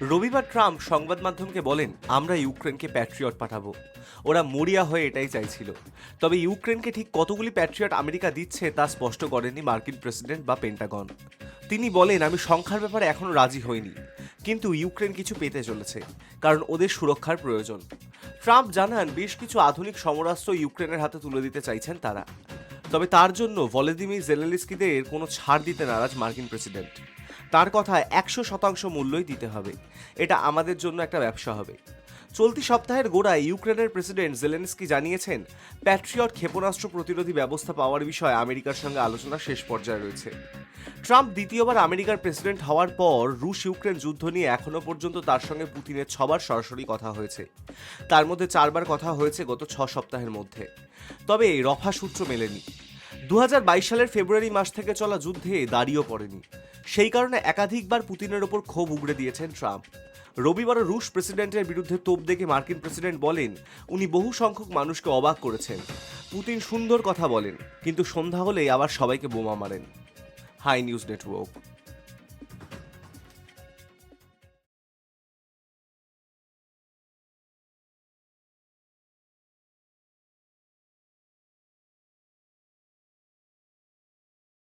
রবিবার ট্রাম্প সংবাদ মাধ্যমকে বলেন, আমরা ইউক্রেনকে প্যাট্রিয়ট পাঠাবো। ওরা মরিয়া হয়ে এটাই চাইছিল। তবে ইউক্রেনকে ঠিক কতগুলি প্যাট্রিয়ট আমেরিকা দিচ্ছে তা স্পষ্ট করেননি মার্কিন প্রেসিডেন্ট বা পেন্টাগন। তিনি বলেন, আমি সংখ্যার ব্যাপারে এখনো রাজি হইনি, কিন্তু ইউক্রেন কিছু পেতে চলেছে, কারণ ওদের সুরক্ষার প্রয়োজন। ট্রাম্প জানান, বেশ কিছু আধুনিক সমরাস্ত্র ইউক্রেনের হাতে তুলে দিতে চাইছেন তারা। তবে তার জন্য ভলোদিমির জেলেনস্কিদের কোনো ছাড় দিতে নারাজ মার্কিন প্রেসিডেন্ট। তার কথায় 100% মূল্যই দিতে হবে। এটা আমাদের জন্য একটা ব্যবসা হবে। চলতি সপ্তাহের গোড়ায় ইউক্রেনের প্রেসিডেন্ট জেলেনস্কি জানিয়েছেন, প্যাট্রিয়ট ক্ষেপণাস্ত্র প্রতিরোধী ব্যবস্থা পাওয়ার বিষয়ে আমেরিকার সঙ্গে আলোচনা শেষ পর্যায়ে রয়েছে। ট্রাম্প দ্বিতীয়বার আমেরিকার প্রেসিডেন্ট হওয়ার পর রুশ ইউক্রেন যুদ্ধ নিয়ে এখনো পর্যন্ত তার সঙ্গে পুতিনের 6বার সরাসরি কথা হয়েছে। তার মধ্যে 4বার কথা হয়েছে গত 6 সপ্তাহের মধ্যে। তবে রফা সূত্র মেলেনি। 2022 সালের ফেব্রুয়ারি মাস থেকে চলা যুদ্ধে দাঁড়িয়েও পড়েনি। সেই কারণে একাধিকবার পুতিনের ওপর ক্ষোভ উগড়ে দিয়েছেন ট্রাম্প। রবিবারও রুশ প্রেসিডেন্টের বিরুদ্ধে তোপ দেখে মার্কিন প্রেসিডেন্ট বলেন, উনি বহু সংখ্যক মানুষকে অবাক করেছেন। পুতিন সুন্দর কথা বলেন, কিন্তু সন্ধ্যা হলেই আবার সবাইকে বোমা মারেন। Hi news network.